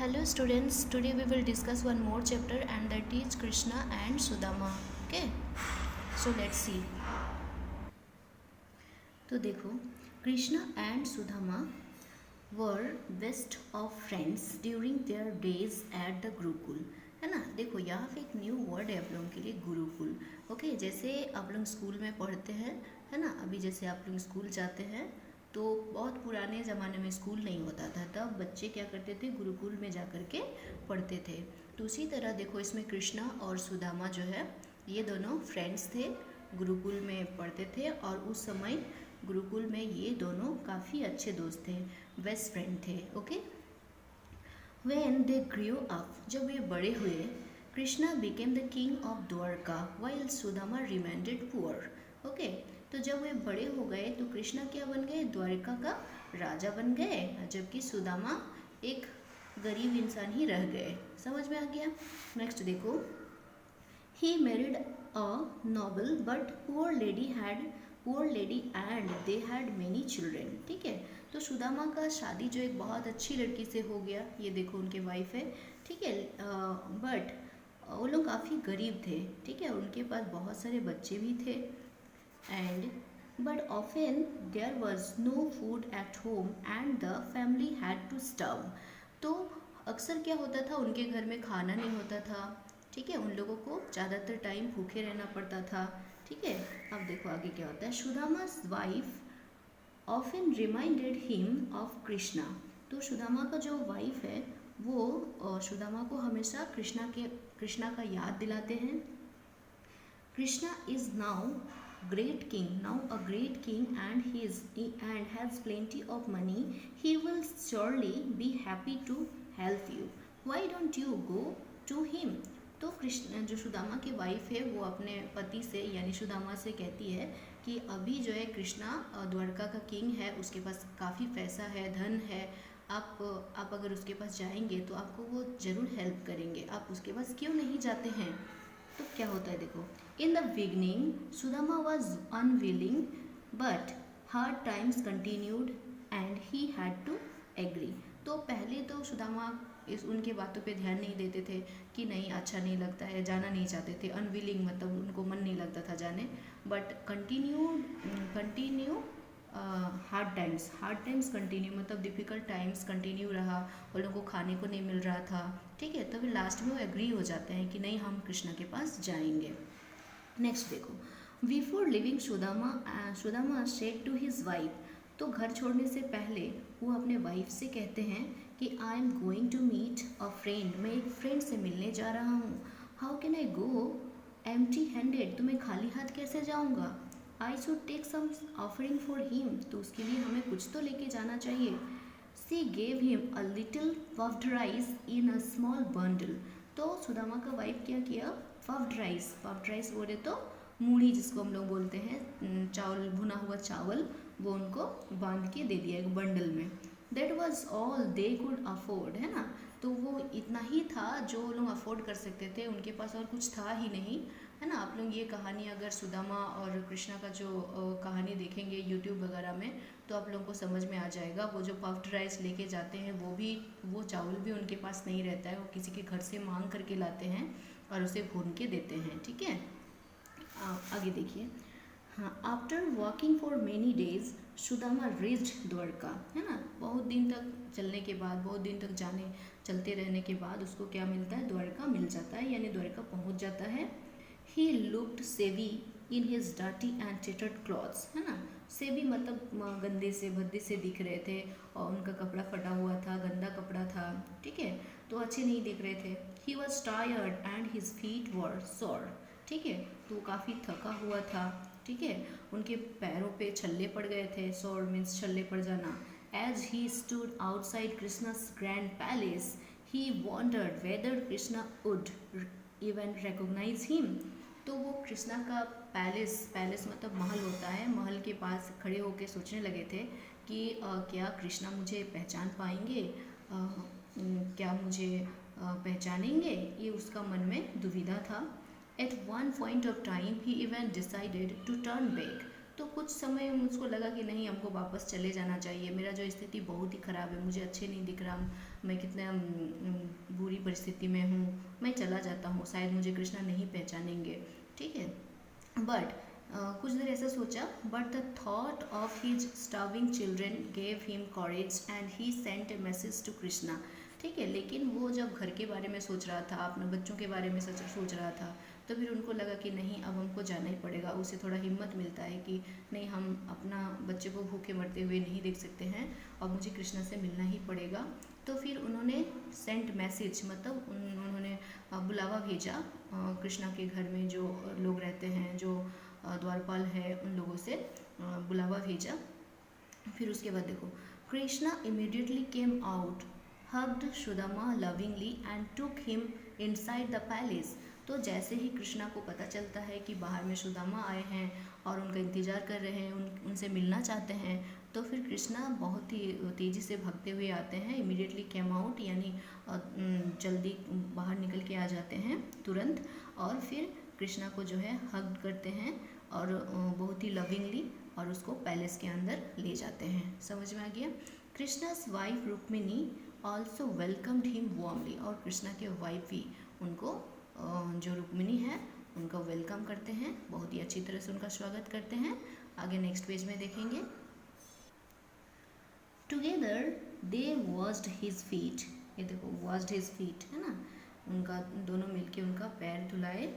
Hello students, today we will discuss one more chapter and that is Krishna and Sudama. Okay, so let's see. तो देखो, Krishna and Sudama were best of friends during their days at the Gurukul. है ना. देखो यहाँ पे एक new word है आप लोगों के लिए, गुरुकुल. ओके, जैसे आप लोग स्कूल में पढ़ते हैं, है ना. अभी जैसे आप लोग स्कूल जाते हैं तो बहुत पुराने ज़माने में स्कूल नहीं होता था, तब बच्चे क्या करते थे, गुरुकुल में जा कर के पढ़ते थे. तो उसी तरह देखो इसमें कृष्णा और सुदामा जो है ये दोनों फ्रेंड्स थे, गुरुकुल में पढ़ते थे और उस समय गुरुकुल में ये दोनों काफ़ी अच्छे दोस्त थे, बेस्ट फ्रेंड थे. Okay. When they grew up, जब ये बड़े हुए, Krishna became the king of Dwarka while Sudama remained poor. Okay, तो जब वे बड़े हो गए तो कृष्णा क्या बन गए, द्वारका का राजा बन गए, जबकि सुदामा एक गरीब इंसान ही रह गए. समझ में आ गया. नेक्स्ट देखो, he married a noble but poor lady and they had many children. ठीक है, तो सुदामा का शादी जो एक बहुत अच्छी लड़की से हो गया, ये देखो उनके वाइफ है. ठीक है, बट वो लोग काफ़ी गरीब थे. ठीक है, उनके पास बहुत सारे बच्चे भी थे and but often there was no food at home and the family had to starve. तो अक्सर क्या होता था, उनके घर में खाना नहीं होता था. ठीक है, उन लोगों को ज़्यादातर टाइम भूखे रहना पड़ता था. ठीक है, अब देखो आगे क्या होता है. Sudama's wife often reminded him of Krishna. तो सुदामा का जो वाइफ है वो सुदामा को हमेशा कृष्णा का याद दिलाते हैं. Krishna is now a great king and has plenty of money. He will surely be happy to help you. Why don't you go to him? तो कृष्ण जो सुदामा की वाइफ है वो अपने पति से यानी सुदामा से कहती है कि अभी जो है कृष्णा द्वारका का किंग है, उसके पास काफ़ी पैसा है, धन है. आप अगर उसके पास जाएंगे तो आपको वो ज़रूर हेल्प करेंगे. आप उसके पास क्यों नहीं जाते हैं. तो क्या होता है देखो, in the beginning Sudama was unwilling but hard times continued and he had to agree. तो पहले तो सुदामा उनके बातों पे ध्यान नहीं देते थे कि नहीं अच्छा नहीं लगता है, जाना नहीं चाहते थे. अनविलिंग मतलब उनको मन नहीं लगता था जाने. But continue hard times continue मतलब डिफ़िकल्ट टाइम्स कंटिन्यू रहा, उन लोगों को खाने को नहीं मिल रहा था. ठीक है, तभी लास्ट में वो एग्री हो जाते हैं कि नहीं हम कृष्णा के पास जाएंगे. नेक्स्ट देखो, before leaving Sudama said to his wife. तो घर छोड़ने से पहले वो अपने वाइफ से कहते हैं कि I am going to meet a friend. मैं एक फ्रेंड से मिलने जा रहा हूँ. How can I go empty handed. तो मैं खाली हाथ कैसे जाऊँगा. I should take some offering for him. तो उसके लिए हमें कुछ तो लेके जाना चाहिए. She gave him a little puffed rice in a small bundle. तो सुदामा का वाइफ क्या किया, पफ्ड राइस बोले तो मूढ़ी जिसको हम लोग बोलते हैं, चावल, भुना हुआ चावल, वो उनको बांध के दे दिया एक बंडल में. That was all they could afford. है ना, तो वो इतना ही था जो लोग अफोर्ड कर सकते थे, उनके पास और कुछ था ही नहीं. है ना. आप लोग ये कहानी अगर सुदामा और कृष्णा का जो कहानी देखेंगे यूट्यूब वगैरह में तो आप लोगों को समझ में आ जाएगा. वो जो पफ्ड राइस लेके जाते हैं वो चावल भी उनके पास नहीं रहता है, वो किसी के घर से मांग करके लाते हैं और उसे भून के देते हैं. ठीक है, आगे देखिए. हाँ, after walking for many days Sudama reached Dwarka. है ना, बहुत दिन तक चलने के बाद, बहुत दिन तक चलते रहने के बाद उसको क्या मिलता है, द्वारका मिल जाता है, यानी द्वारका पहुंच जाता है. He looked shabby in his dirty and tattered clothes. है ना, सेवी मतलब गंदे से भद्दे से दिख रहे थे और उनका कपड़ा फटा हुआ था, गंदा कपड़ा था. ठीक है, तो अच्छे नहीं दिख रहे थे. He was tired and his feet were sore. ठीक है, तो काफ़ी थका हुआ था. ठीक है, उनके पैरों पे छल्ले पड़ गए थे. सोर मीन्स छल्ले पड़ जाना. As he stood outside Krishna's grand palace he wondered whether Krishna would even recognise him. तो वो कृष्णा का पैलेस मतलब महल होता है, महल के पास खड़े होकर सोचने लगे थे कि क्या कृष्णा मुझे पहचान पाएंगे, क्या मुझे पहचानेंगे. ये उसका मन में दुविधा था. At one point of time, he even decided to turn back. तो कुछ समय मुझको लगा कि नहीं, हमको वापस चले जाना चाहिए, मेरा जो स्थिति बहुत ही ख़राब है, मुझे अच्छे नहीं दिख रहा, मैं कितना बुरी परिस्थिति में हूँ, मैं चला जाता हूँ, शायद मुझे कृष्णा नहीं पहचानेंगे, ठीक है। बट कुछ देर ऐसा सोचा, but the thought of his starving children gave him courage and he sent a message to Krishna, ठीक है। लेकिन वो जब घर के बारे में सोच रहा था, अपने बच्चों के बारे में सोच रहा था, तो फिर उनको लगा कि नहीं, अब हमको जाना ही पड़ेगा। उसे थोड़ा हिम्मत मिलता है कि नहीं, हम अपना बच्चे को भूखे मरते हुए नहीं देख सकते हैं, और मुझे कृष्णा से मिलना ही पड़ेगा। तो फिर उन्होंने सेंट मैसेज, मतलब उन्होंने बुलावा भेजा कृष्णा के घर में जो लोग रहते हैं, जो द्वारपाल है, उन लोगों से बुलावा भेजा। फिर उसके बाद देखो, Krishna immediately came out, hugged Sudama lovingly and took him inside the palace. तो जैसे ही कृष्णा को पता चलता है कि बाहर में सुदामा आए हैं और उनका इंतज़ार कर रहे हैं, उनसे मिलना चाहते हैं, तो फिर कृष्णा बहुत ही तेज़ी से भागते हुए आते हैं। इमीडिएटली केम आउट यानी जल्दी बाहर निकल के आ जाते हैं तुरंत, और फिर कृष्णा को जो है हग करते हैं और बहुत ही लविंगली, और उसको पैलेस के अंदर ले जाते हैं। समझ में आ गया। Krishna's wife Rukmini also welcomed him warmly, और कृष्णा के वाइफ भी उनको जो रुक्मिणी है उनका वेलकम करते हैं, बहुत ही अच्छी तरह से उनका स्वागत करते हैं। आगे नेक्स्ट पेज में देखेंगे। Together they washed his feet, ये देखो वॉश्ड हिज फीट है ना, उनका दोनों मिलके उनका पैर धुलाए।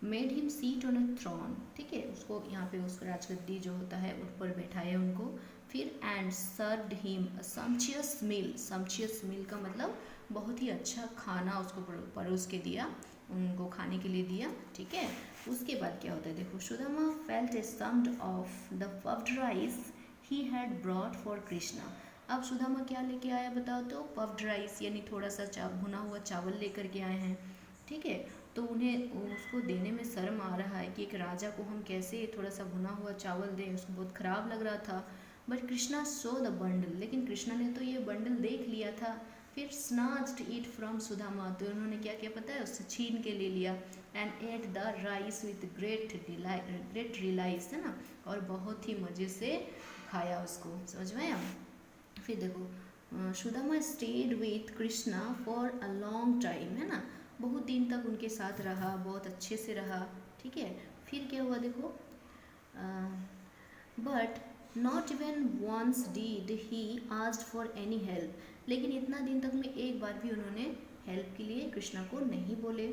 Made him seat on a throne, ठीक है, उसको यहाँ पे उस राजगद्दी जो होता है उस पर बैठाए उनको। फिर एंड सर्व्ड हिम अ सम्पचियस मील, सम्पचियस मील का मतलब बहुत ही अच्छा खाना उसको परोस के दिया, उनको खाने के लिए दिया, ठीक है। उसके बाद क्या होता है देखो, Sudama felt ashamed of the puffed rice he had brought for Krishna. अब सुदामा क्या लेके आया बताओ तो, पफ्ड राइस यानी थोड़ा सा भुना हुआ चावल लेकर के आए हैं, ठीक है। तो उन्हें उसको देने में शर्म आ रहा है कि एक राजा को हम कैसे थोड़ा सा भुना हुआ चावल दें, उसको बहुत ख़राब लग रहा था। But Krishna so the bundle, लेकिन कृष्णा ने तो ये बंडल देख लिया था। फिर स्नाच्ड इट फ्रॉम सुदामा, तो उन्होंने क्या किया पता है, उससे छीन के ले लिया। And at the rice with great release, है ना, और बहुत ही मज़े से खाया उसको। समझ में आया। फिर देखो, Sudama stayed with Krishna for a long time, है ना, बहुत दिन तक उनके साथ रहा, बहुत अच्छे से रहा, ठीक है। फिर क्या हुआ देखो, but not even once did he asked for any help, लेकिन इतना दिन तक में एक बार भी उन्होंने हेल्प के लिए कृष्णा को नहीं बोले।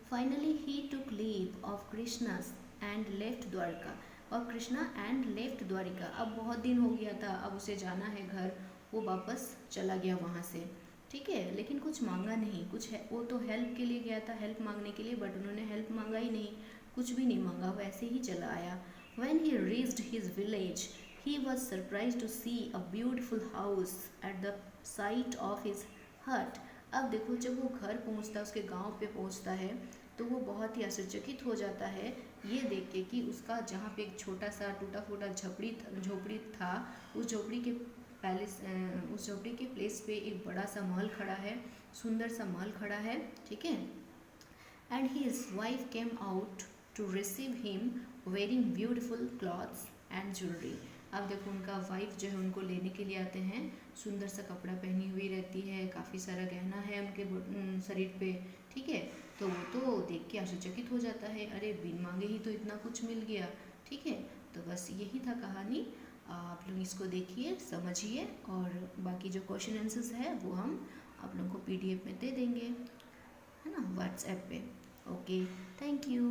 Finally he took leave of Krishna and left Dwarka, और कृष्णा एंड लेफ्ट द्वारिका, अब बहुत दिन हो गया था, अब उसे जाना है घर, वो वापस चला गया वहाँ से, ठीक है। लेकिन कुछ मांगा नहीं, कुछ है, वो तो हेल्प के लिए गया था, हेल्प मांगने के लिए, बट उन्होंने हेल्प मांगा ही नहीं, कुछ भी नहीं मांगा, वैसे ही चला आया। When he reached his village, he was surprised to see a beautiful house at the site of his hut. अब देखो, जब वो घर पहुंचता है, उसके गांव पे पहुंचता है, तो वो बहुत ही आश्चर्यचकित हो जाता है ये देख के कि उसका जहाँ पे एक छोटा सा टूटा फूटा झोपड़ी था, उस झोपड़ी के उस झोपड़ी के प्लेस पे एक बड़ा सा महल खड़ा है, सुंदर सा महल खड़ा है, ठीक है। And his wife came out to receive him wearing beautiful clothes and jewellery. अब देखो, उनका वाइफ जो है उनको लेने के लिए आते हैं, सुंदर सा कपड़ा पहनी हुई रहती है, काफ़ी सारा गहना है उनके शरीर पे, ठीक है। तो वो तो देख के आश्चर्यचकित हो जाता है, अरे बिन मांगे ही तो इतना कुछ मिल गया, ठीक है। तो बस यही था कहानी, आप लोग इसको देखिए, समझिए, और बाकी जो क्वेश्चन आंसर्स है वो हम आप लोगों को PDF में दे देंगे, है ना, व्हाट्सएप पे। Okay, thank you.